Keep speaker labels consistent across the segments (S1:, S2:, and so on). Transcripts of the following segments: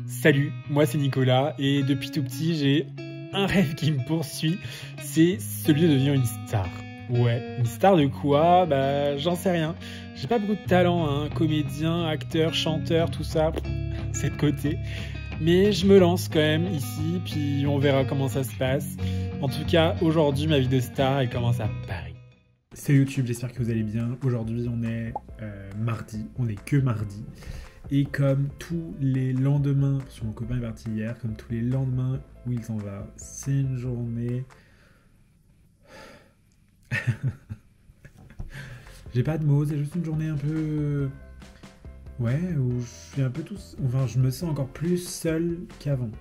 S1: Salut, moi c'est Nicolas et depuis tout petit j'ai un rêve qui me poursuit, c'est celui de devenir une star. Ouais, une star de quoi? Bah j'en sais rien. J'ai pas beaucoup de talent, hein, comédien, acteur, chanteur, tout ça, c'est de côté. Mais je me lance quand même ici, puis on verra comment ça se passe. En tout cas, aujourd'hui ma vie de star elle commence à Paris. Salut YouTube, j'espère que vous allez bien. Aujourd'hui on est mardi, on est que mardi. Et comme tous les lendemains, parce que mon copain est parti hier, comme tous les lendemains où il s'en va, c'est une journée... J'ai pas de mots, c'est juste une journée un peu... Ouais, où je suis un peu tout... Enfin, je me sens encore plus seul qu'avant.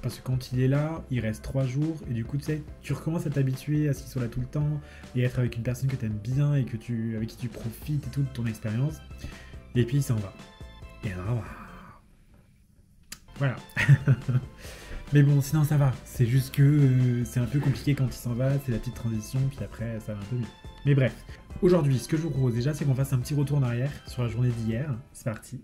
S1: Parce que quand il est là, il reste 3 jours, et du coup, tu sais, tu recommences à t'habituer à ce qu'il soit là tout le temps, et être avec une personne que tu aimes bien, et avec qui tu profites et tout de ton expérience. Et puis il s'en va. Et alors, voilà. Mais bon, sinon ça va. C'est juste que c'est un peu compliqué quand il s'en va, c'est la petite transition, puis après ça va un peu mieux. Mais bref, aujourd'hui, ce que je vous propose déjà, c'est qu'on fasse un petit retour en arrière sur la journée d'hier. C'est parti.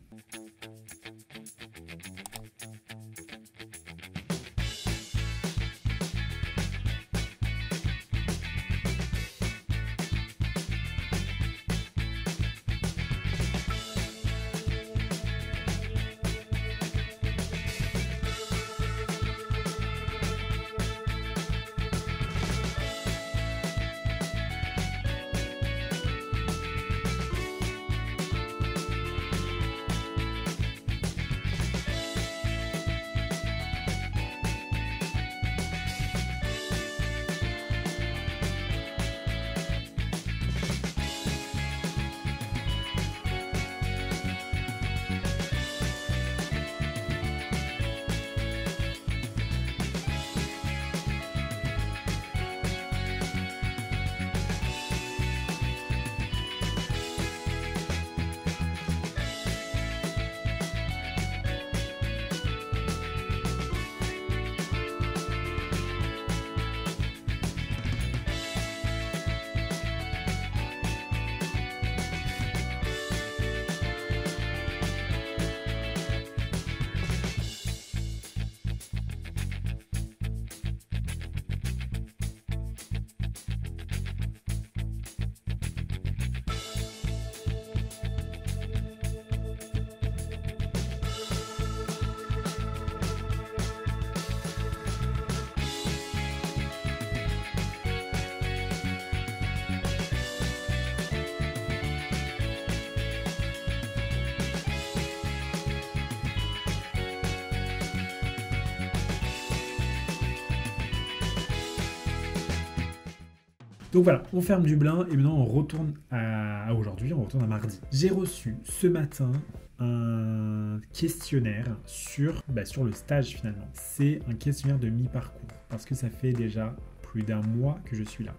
S1: Donc voilà, on ferme Dublin et maintenant on retourne à aujourd'hui, on retourne à mardi. J'ai reçu ce matin un questionnaire sur le stage finalement. C'est un questionnaire de mi-parcours parce que ça fait déjà plus d'un mois que je suis là.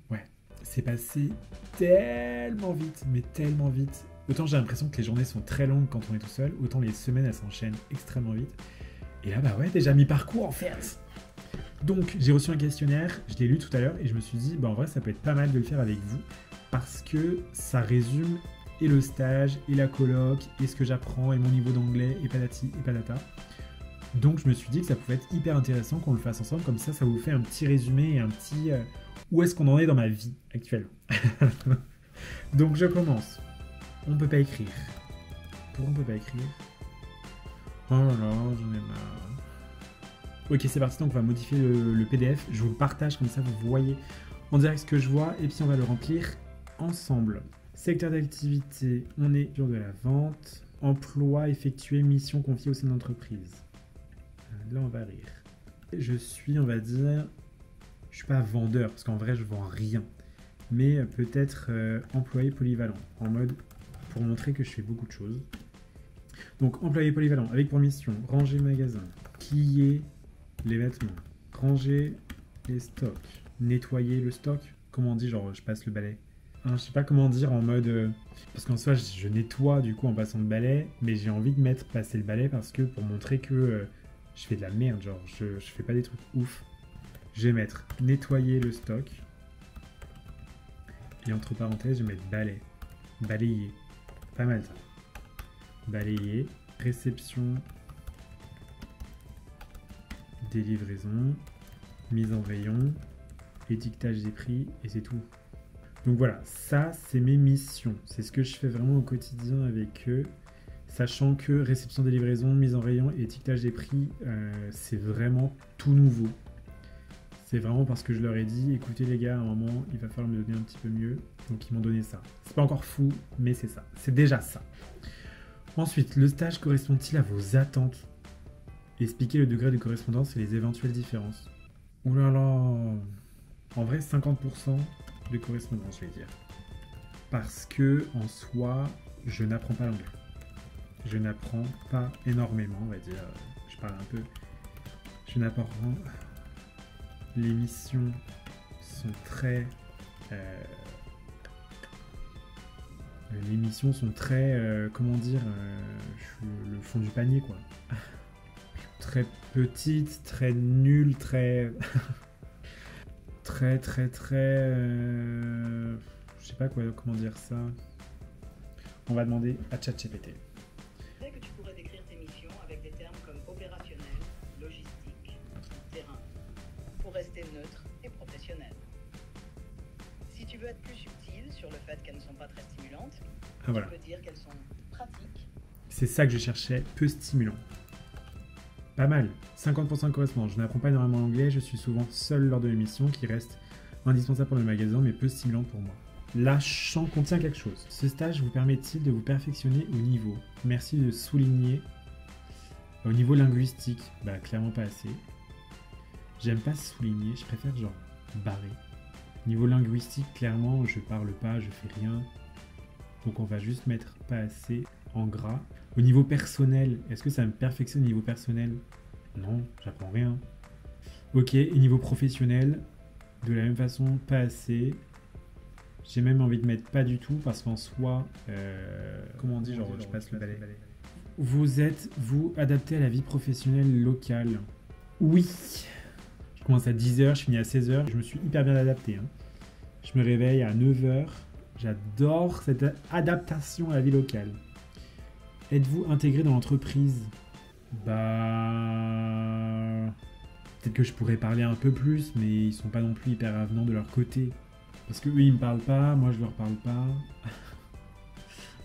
S1: Ouais, c'est passé tellement vite, mais tellement vite. Autant j'ai l'impression que les journées sont très longues quand on est tout seul, autant les semaines elles s'enchaînent extrêmement vite. Et là bah ouais, déjà mi-parcours en fait. Donc j'ai reçu un questionnaire, je l'ai lu tout à l'heure et je me suis dit, bah en vrai ça peut être pas mal de le faire avec vous parce que ça résume et le stage et la coloc et ce que j'apprends et mon niveau d'anglais et patati et patata. Donc je me suis dit que ça pouvait être hyper intéressant qu'on le fasse ensemble, comme ça vous fait un petit résumé et un petit où est-ce qu'on en est dans ma vie actuellement. Donc je commence. On peut pas écrire. Pourquoi on peut pas écrire? Oh là là, j'en ai marre. Ok, c'est parti, donc on va modifier le PDF. Je vous le partage, comme ça vous voyez en direct ce que je vois. Et puis on va le remplir ensemble. Secteur d'activité, on est sur de la vente. Emploi effectué, mission confiée au sein de l'entreprise. Là, on va rire. Je suis, on va dire, je suis pas vendeur, parce qu'en vrai, je vends rien. Mais peut-être employé polyvalent, en mode pour montrer que je fais beaucoup de choses. Donc, employé polyvalent, avec pour mission, ranger le magasin, plier les vêtements, ranger les stocks, nettoyer le stock. Comment on dit, genre je passe le balai? Je sais pas comment dire en mode... parce qu'en soi, je nettoie du coup en passant le balai, mais j'ai envie de mettre passer le balai parce que pour montrer que je fais de la merde, genre je fais pas des trucs ouf. Je vais mettre nettoyer le stock. Et entre parenthèses, je vais mettre balai. Balayer. Pas mal ça. Balayer. Réception des livraisons, mise en rayon, étiquetage des prix, et c'est tout. Donc voilà, ça c'est mes missions. C'est ce que je fais vraiment au quotidien avec eux. Sachant que réception des livraisons, mise en rayon et étiquetage des prix, c'est vraiment tout nouveau. C'est vraiment parce que je leur ai dit, écoutez les gars, à un moment, il va falloir me donner un petit peu mieux. Donc ils m'ont donné ça. C'est pas encore fou, mais c'est ça. C'est déjà ça. Ensuite, le stage correspond-il à vos attentes? Expliquez le degré de correspondance et les éventuelles différences. Ouh là là. En vrai, 50% de correspondance, je vais dire. Parce que, en soi, je n'apprends pas l'anglais. Je n'apprends pas énormément, on va dire. Je parle un peu. Je n'apprends. Les missions sont très. Les missions sont très. Comment dire le fond du panier, quoi. Très petite, très nulle, très. très. Je sais pas quoi, comment dire ça. On va demander à ChatGPT.
S2: Que tu pourrais décrire tes missions avec des termes comme opérationnel, logistique, terrain, pour rester neutre et professionnel. Si tu veux être plus subtil sur le fait qu'elles ne sont pas très stimulantes,
S1: voilà.
S2: Tu peux dire qu'elles sont pratiques.
S1: C'est ça que je cherchais, peu stimulant. Pas mal, 50% de correspondance. Je n'apprends pas énormément l'anglais, je suis souvent seul lors de mes missions qui restent indispensables pour le magasin, mais peu stimulant pour moi. La champ contient quelque chose. Ce stage vous permet-il de vous perfectionner au niveau? Merci de souligner. Au niveau linguistique, bah clairement pas assez. J'aime pas souligner, je préfère genre barrer. Niveau linguistique, clairement, je parle pas, je fais rien. Donc on va juste mettre pas assez en gras. Au niveau personnel, est-ce que ça me perfectionne au niveau personnel? Non, j'apprends rien. Ok, et niveau professionnel, de la même façon, pas assez. J'ai même envie de mettre pas du tout parce qu'en soi, comment on dit, genre je passe le balai. Vous êtes, vous, adapté à la vie professionnelle locale? Oui. Je commence à 10h, je finis à 16h, je me suis hyper bien adapté. Hein. Je me réveille à 9h, j'adore cette adaptation à la vie locale. Êtes-vous intégré dans l'entreprise? Bah... Peut-être que je pourrais parler un peu plus, mais ils sont pas non plus hyper avenants de leur côté. Parce que eux ils me parlent pas, moi je leur parle pas.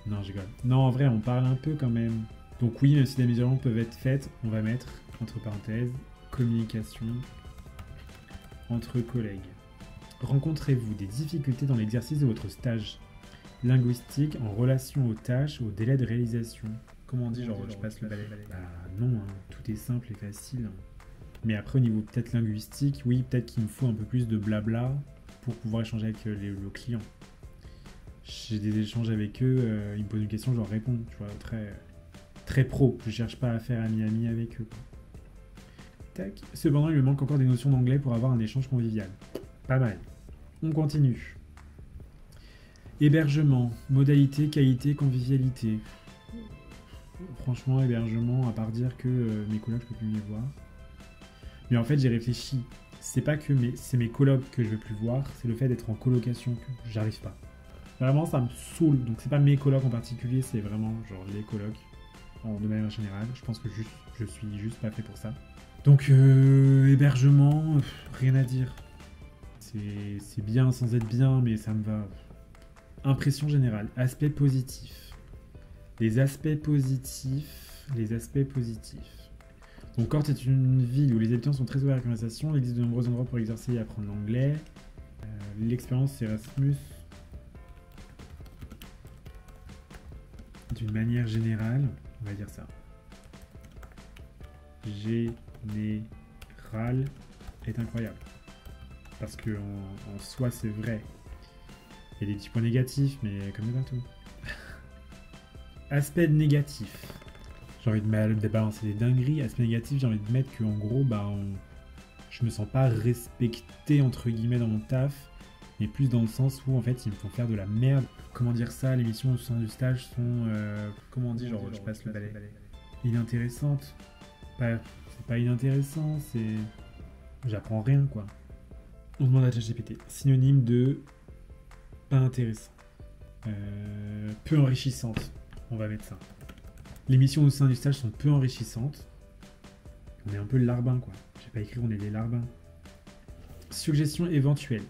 S1: Non, je rigole. Non, en vrai, on parle un peu quand même. Donc oui, même si des améliorements peuvent être faites, on va mettre, entre parenthèses, communication entre collègues. Rencontrez-vous des difficultés dans l'exercice de votre stage linguistique en relation aux tâches, au délai de réalisation? Comment on dit, genre je passe le balai? Bah non, hein, tout est simple et facile. Mais après, au niveau peut-être linguistique, oui, peut-être qu'il me faut un peu plus de blabla pour pouvoir échanger avec le client. J'ai des échanges avec eux, ils me posent une question, je leur réponds, tu vois, très pro. Je cherche pas à faire ami-ami avec eux. Tac. Cependant, il me manque encore des notions d'anglais pour avoir un échange convivial. Pas mal. On continue. Hébergement, modalité, qualité, convivialité. Franchement, hébergement, à part dire que mes colocs, je peux plus les voir. Mais en fait, j'ai réfléchi. C'est pas que c'est mes colocs que je veux plus voir, c'est le fait d'être en colocation que j'arrive pas. Vraiment, ça me saoule. Donc, c'est pas mes colocs en particulier, c'est vraiment genre les colocs de manière générale. Je pense que je suis juste pas fait pour ça. Donc, hébergement, rien à dire. C'est bien sans être bien, mais ça me va. Impression générale. Aspect positif. Les aspects positifs. Donc, Corte est une ville où les habitants sont très ouverts à la conversation. Il existe de nombreux endroits pour exercer et apprendre l'anglais. L'expérience Erasmus, d'une manière générale, on va dire ça. Général est incroyable. Parce que en soi, c'est vrai. Il y a des petits points négatifs, mais comme partout. Aspect négatif. J'ai envie de balancer des dingueries. Aspect négatif, j'ai envie de mettre qu'en gros, je me sens pas respecté entre guillemets dans mon taf, mais plus dans le sens où en fait ils me font faire de la merde. Comment dire ça? Les missions au sein du stage sont, comment on dit, genre je passe le balai. Inintéressantes. C'est pas inintéressant, c'est... J'apprends rien quoi. On demande à ChatGPT. Synonyme de pas intéressant. Peu enrichissante. On va mettre ça. Les missions au sein du stage sont peu enrichissantes. On est un peu le larbin, quoi. J'ai pas écrit on est les larbins. Suggestion éventuelle.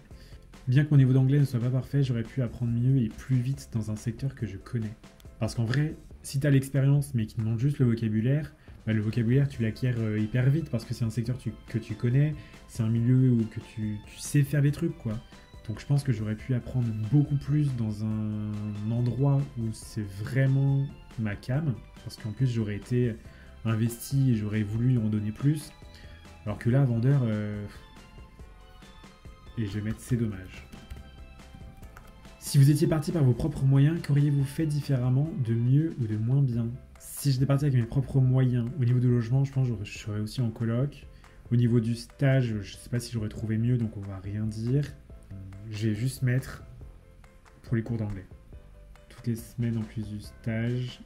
S1: Bien que mon niveau d'anglais ne soit pas parfait, j'aurais pu apprendre mieux et plus vite dans un secteur que je connais. Parce qu'en vrai, si t'as l'expérience mais qu'il te manque juste le vocabulaire, bah, le vocabulaire tu l'acquiers hyper vite parce que c'est un secteur que tu connais, c'est un milieu où que tu sais faire des trucs, quoi. Donc je pense que j'aurais pu apprendre beaucoup plus dans un endroit où c'est vraiment ma came, parce qu'en plus j'aurais été investi et j'aurais voulu en donner plus. Alors que là, vendeur, et je vais mettre c'est dommage. Si vous étiez parti par vos propres moyens, qu'auriez-vous fait différemment, de mieux ou de moins bien? Si j'étais parti avec mes propres moyens, au niveau du logement, je pense que je serais aussi en coloc. Au niveau du stage, je sais pas si j'aurais trouvé mieux, donc on va rien dire. Je vais juste mettre pour les cours d'anglais. Toutes les semaines en plus du stage.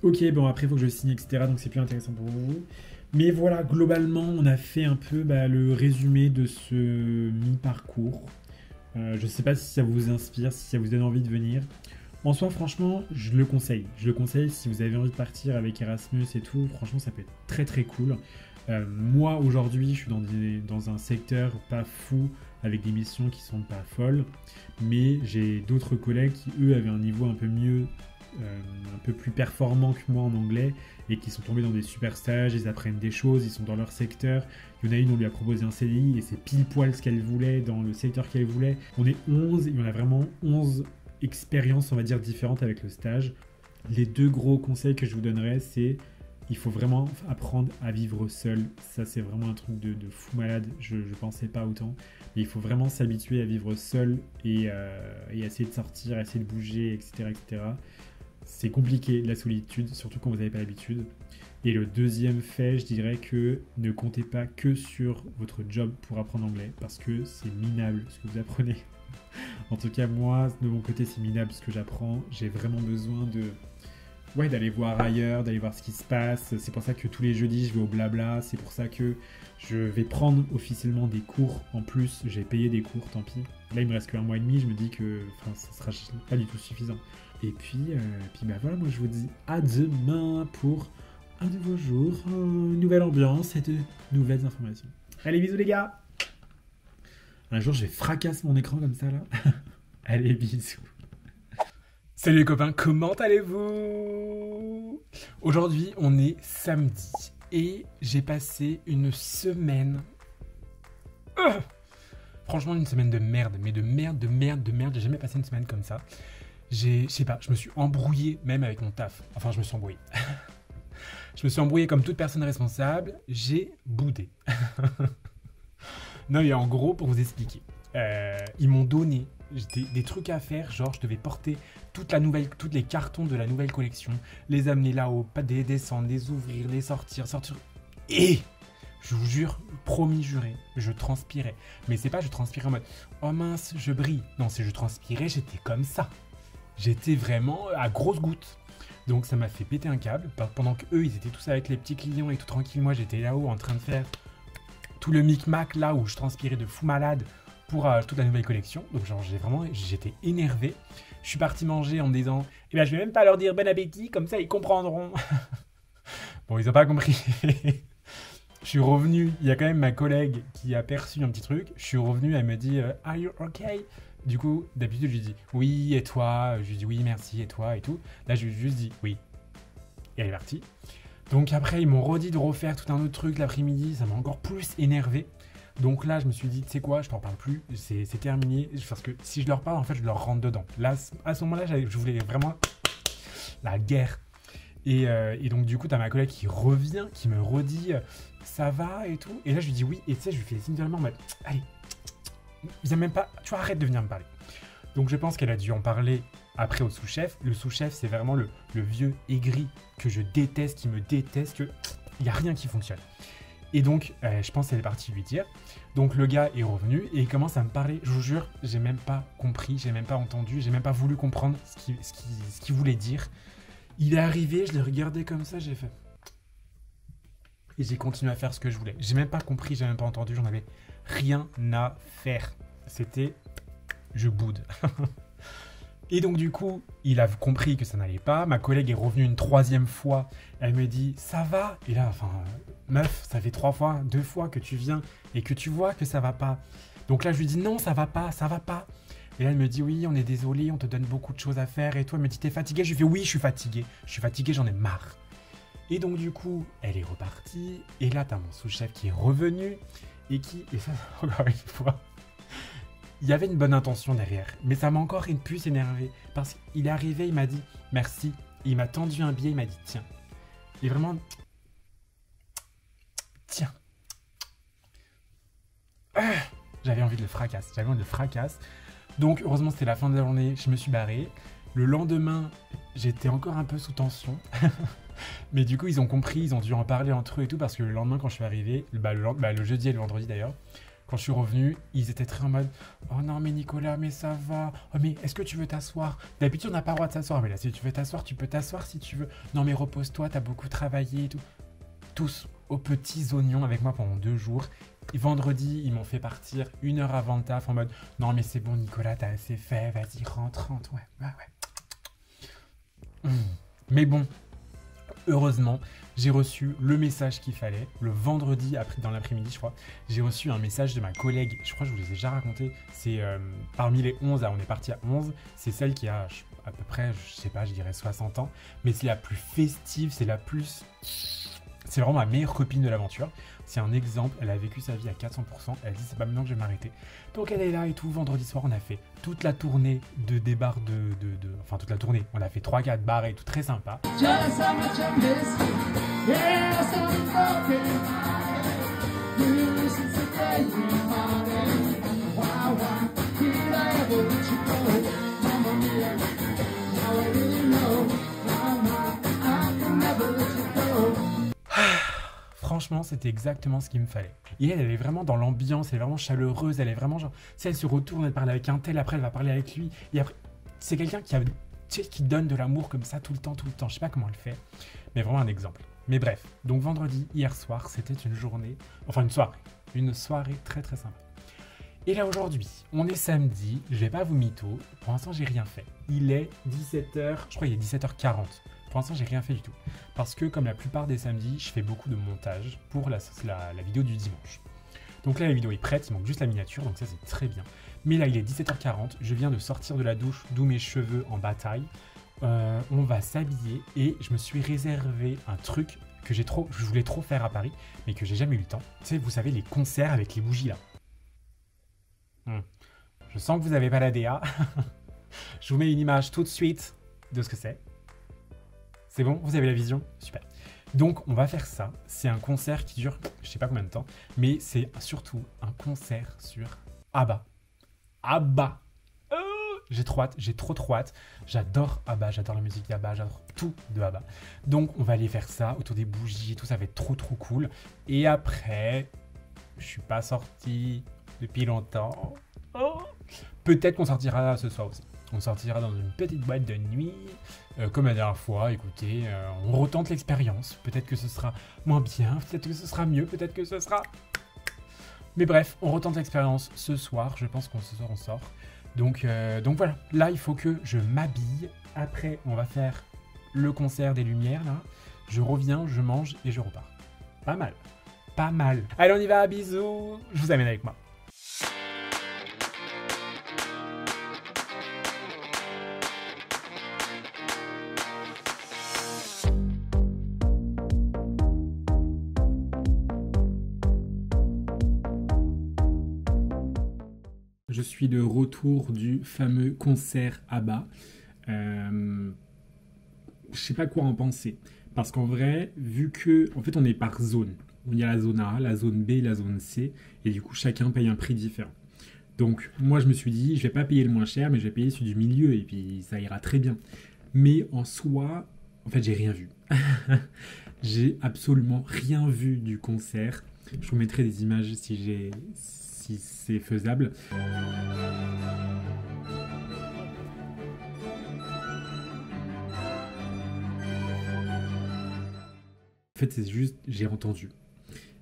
S1: Ok, bon après il faut que je signe, etc. Donc c'est plus intéressant pour vous. Mais voilà, globalement, on a fait un peu le résumé de ce mi-parcours. Je ne sais pas si ça vous inspire, si ça vous donne envie de venir. En soi, franchement, je le conseille. Je le conseille si vous avez envie de partir avec Erasmus et tout. Franchement, ça peut être très très cool. Moi, aujourd'hui, je suis dans un secteur pas fou, avec des missions qui sont pas folles. Mais j'ai d'autres collègues qui, eux, avaient un niveau un peu mieux, un peu plus performant que moi en anglais, et qui sont tombés dans des super stages, ils apprennent des choses, ils sont dans leur secteur. Il y en a une, on lui a proposé un CDI, et c'est pile poil ce qu'elle voulait, dans le secteur qu'elle voulait. On est 11, et on a vraiment 11 expériences, on va dire, différentes avec le stage. Les deux gros conseils que je vous donnerais, c'est il faut vraiment apprendre à vivre seul. Ça, c'est vraiment un truc de fou malade. Je pensais pas autant. Mais il faut vraiment s'habituer à vivre seul et essayer de sortir, essayer de bouger, etc. etc. C'est compliqué, la solitude, surtout quand vous n'avez pas l'habitude. Et le deuxième fait, je dirais que ne comptez pas que sur votre job pour apprendre l'anglais, parce que c'est minable ce que vous apprenez. En tout cas, moi, de mon côté, c'est minable ce que j'apprends. J'ai vraiment besoin d'aller voir ailleurs, d'aller voir ce qui se passe. C'est pour ça que tous les jeudis, je vais au Blabla. C'est pour ça que je vais prendre officiellement des cours en plus. J'ai payé des cours, tant pis. Là, il me reste qu'un mois et demi. Je me dis que ça sera pas du tout suffisant. Et puis voilà, moi je vous dis à demain pour un nouveau jour, une nouvelle ambiance et de nouvelles informations. Allez, bisous les gars! Un jour, je vais fracasser mon écran comme ça là. Allez, bisous.
S3: Salut les copains, comment allez-vous? Aujourd'hui, on est samedi et j'ai passé une semaine... Franchement, une semaine de merde, mais de merde. J'ai jamais passé une semaine comme ça. Je sais pas, je me suis embrouillé même avec mon taf. Enfin, je me suis embrouillé. Je me suis embrouillé comme toute personne responsable. J'ai boudé. Non, et en gros, pour vous expliquer, ils m'ont donné des trucs à faire. Genre, je devais porter toutes les cartons de la nouvelle collection, les amener là-haut, pas des descendre, les ouvrir, les sortir. Et je vous jure, promis juré, je transpirais. Mais c'est pas je transpirais en mode oh mince, je brille. Non, c'est je transpirais, j'étais comme ça. J'étais vraiment à grosses gouttes. Donc ça m'a fait péter un câble. Pendant qu'eux, ils étaient tous avec les petits clients et tout tranquille, moi j'étais là-haut en train de faire tout le micmac là où je transpirais de fou malade pour toute la nouvelle collection. Donc genre j'étais énervé. Je suis parti manger en me disant je vais même pas leur dire bon appétit, comme ça ils comprendront. Bon, ils ont pas compris. Je suis revenu, il y a quand même ma collègue qui a perçu un petit truc. Je suis revenu, elle me dit are you okay? Du coup, d'habitude, je lui dis oui, et toi? Je lui dis oui, merci, et toi? Et tout. Là, je lui ai juste dit oui. Et elle est partie. Donc après, ils m'ont redit de refaire tout un autre truc l'après-midi. Ça m'a encore plus énervé. Donc là, je me suis dit, tu sais quoi, je t'en parle plus. C'est terminé. Parce que si je leur parle, en fait, je leur rentre dedans. Là, à ce moment-là, je voulais vraiment la guerre. Et donc, du coup, t'as ma collègue qui revient, qui me redit ça va et tout. Et là, je lui dis oui. Et tu sais, je lui fais des signes de la main en mode allez. Viens même pas, tu vois, arrête de venir me parler. Donc je pense qu'elle a dû en parler après au sous-chef. Le sous-chef, c'est vraiment le vieux aigri que je déteste, qui me déteste, qu'il n'y a rien qui fonctionne. Et donc, je pense qu'elle est partie lui dire. Donc le gars est revenu et il commence à me parler. Je vous jure, j'ai même pas compris, j'ai même pas entendu, j'ai même pas voulu comprendre ce qu'il voulait dire. Il est arrivé, je l'ai regardé comme ça, j'ai fait... Et j'ai continué à faire ce que je voulais. J'ai même pas compris, j'ai même pas entendu, j'en avais rien à faire. C'était... Je boude. Et donc du coup, il a compris que ça n'allait pas. Ma collègue est revenue une 3e fois. Elle me dit « ça va ?» Et là, enfin, meuf, ça fait 3 fois, 2 fois que tu viens et que tu vois que ça va pas. Donc là, je lui dis « non, ça va pas, ça va pas ». Et là, elle me dit « oui, on est désolé, on te donne beaucoup de choses à faire. » Et toi, elle me dit « t'es fatiguée ?» Je lui fais « oui, je suis fatiguée, j'en ai marre. » Et donc du coup, elle est repartie. Et là, t'as mon sous-chef qui est revenu et ça, encore une fois... Il y avait une bonne intention derrière, mais ça m'a encore une puce énervé parce qu'il est arrivé, il m'a dit merci, il m'a tendu un billet, il m'a dit tiens. Et vraiment, tiens. J'avais envie de le fracasser, Donc heureusement c'était la fin de la journée, je me suis barré. Le lendemain, j'étais encore un peu sous tension. Mais du coup ils ont compris, ils ont dû en parler entre eux et tout parce que le lendemain quand je suis arrivé, le jeudi et le vendredi d'ailleurs, quand je suis revenu, ils étaient très en mode « Oh non mais Nicolas, mais ça va. Oh mais est-ce que tu veux t'asseoir? D'habitude on n'a pas le droit de s'asseoir, mais là si tu veux t'asseoir, tu peux t'asseoir si tu veux. Non mais repose-toi, t'as beaucoup travaillé et tout. » Tous aux petits oignons avec moi pendant 2 jours. Et vendredi, ils m'ont fait partir 1 heure avant le taf en mode « Non mais c'est bon Nicolas, t'as assez fait, vas-y rentre, ouais. Mais bon, heureusement, j'ai reçu le message qu'il fallait. Le vendredi, après, dans l'après-midi, je crois, j'ai reçu un message de ma collègue. Je crois que je vous les ai déjà raconté. C'est parmi les 11, on est parti à 11. C'est celle qui a à peu près, je sais pas, je dirais 60 ans. Mais c'est la plus festive, c'est vraiment ma meilleure copine de l'aventure. C'est un exemple, elle a vécu sa vie à 400%. Elle dit, c'est pas maintenant que je vais m'arrêter. Donc elle est là et tout. Vendredi soir, on a fait toute la tournée de débarre enfin, toute la tournée. On a fait 3-4 bars et tout, très sympa. Franchement, c'était exactement ce qu'il me fallait. Et elle est vraiment dans l'ambiance, elle est vraiment chaleureuse, elle est vraiment genre... Si elle se retourne, elle parle avec un tel, après elle va parler avec lui. Et après, c'est quelqu'un qui donne de l'amour comme ça tout le temps. Je sais pas comment elle fait, mais vraiment un exemple. Mais bref, donc vendredi, hier soir, c'était une soirée très très sympa. Et là aujourd'hui, on est samedi, je vais pas vous mytho, pour l'instant j'ai rien fait. Il est 17h, je crois qu'il est 17h40. Pour l'instant, j'ai rien fait du tout. Parce que, comme la plupart des samedis, je fais beaucoup de montage pour la vidéo du dimanche. Donc là, la vidéo est prête, il manque juste la miniature, donc ça, c'est très bien. Mais là, il est 17h40, je viens de sortir de la douche, d'où mes cheveux en bataille. On va s'habiller et je me suis réservé un truc que je voulais trop faire à Paris, mais que j'ai jamais eu le temps. Tu sais, vous savez, les concerts avec les bougies, là. Je sens que vous n'avez pas la DA. Je vous mets une image tout de suite de ce que c'est. C'est bon, vous avez la vision? Super. Donc, on va faire ça. C'est un concert qui dure, je sais pas combien de temps, mais c'est surtout un concert sur ABBA. ABBA. J'ai trop hâte. J'adore ABBA, j'adore la musique d'ABBA, j'adore tout de ABBA. Donc, on va aller faire ça autour des bougies et tout, ça va être trop cool. Et après, je suis pas sorti depuis longtemps. Peut-être qu'on sortira ce soir aussi. On sortira dans une petite boîte de nuit, comme la dernière fois. Écoutez, on retente l'expérience. Peut-être que ce sera moins bien, peut-être que ce sera mieux, peut-être que ce sera... Mais bref, on retente l'expérience ce soir. Je pense qu'on ce soir on sort. Donc voilà, là il faut que je m'habille. Après, on va faire le concert des lumières là. Je reviens, je mange et je repars. Pas mal. Allez, on y va, bisous. Je vous amène avec moi. Je suis de retour du fameux concert ABBA. Je sais pas quoi en penser. Parce qu'en vrai, vu que... En fait, on est par zone. Il y a la zone A, la zone B, la zone C. Et du coup, chacun paye un prix différent. Donc, moi, je me suis dit, je vais pas payer le moins cher, mais je vais payer celui du milieu. Et puis, ça ira très bien. Mais en soi, en fait, j'ai rien vu. J'ai absolument rien vu du concert. Je vous mettrai des images si c'est faisable. En fait, c'est juste, j'ai entendu.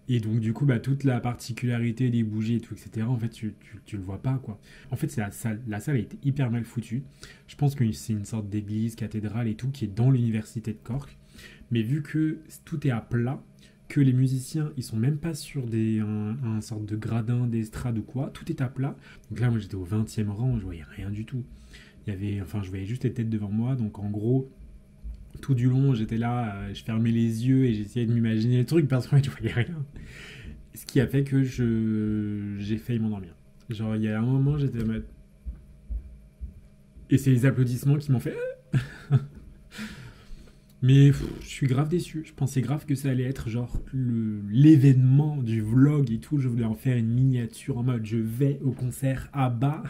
S1: Et donc, du coup, bah, toute la particularité des bougies et tout, etc., en fait, tu le vois pas, quoi. En fait, c'est la salle. La salle a été hyper mal foutue. Je pense que c'est une sorte d'église, cathédrale et tout, qui est dans l'université de Cork. Mais vu que tout est à plat, que les musiciens, ils sont même pas sur un sorte de gradin, d'estrade ou quoi, tout est à plat. Donc là, moi, j'étais au 20e rang, je voyais rien du tout. Je voyais juste les têtes devant moi, donc en gros, tout du long, j'étais là, je fermais les yeux et j'essayais de m'imaginer les trucs parce que je voyais rien. Ce qui a fait que j'ai failli m'endormir. Genre, il y a un moment, j'étais en mode... Et c'est les applaudissements qui m'ont fait... Mais je suis grave déçu. Je pensais grave que ça allait être genre l'événement du vlog et tout. Je voulais en faire une miniature en mode je vais au concert à bas.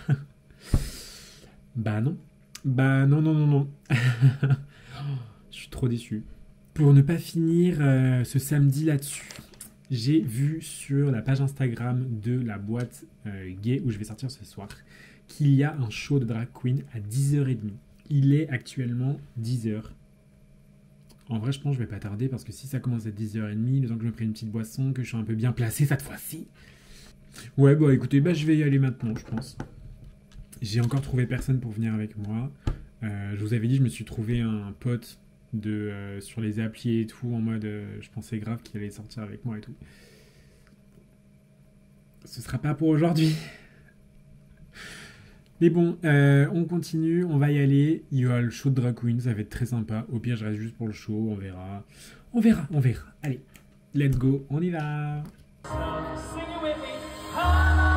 S1: Bah non. Bah non, non, non, non. Je suis trop déçu. Pour ne pas finir ce samedi là-dessus, j'ai vu sur la page Instagram de la boîte gay où je vais sortir ce soir qu'il y a un show de drag queen à 10h30. Il est actuellement 10h. En vrai, je pense que je vais pas tarder parce que si ça commence à 10h30, le temps que je me prenne une petite boisson, que je suis un peu bien placé cette fois-ci. Ouais, bah écoutez, je vais y aller maintenant, je pense. J'ai encore trouvé personne pour venir avec moi. Je vous avais dit, je me suis trouvé un pote sur les applis et tout, en mode, je pensais grave qu'il allait sortir avec moi et tout. Ce sera pas pour aujourd'hui. Mais bon, on continue, on va y aller. Il y aura le show de drag queen, ça va être très sympa. Au pire, je reste juste pour le show, on verra. On verra, on verra. Allez, let's go, on y va.
S4: Sing it with me.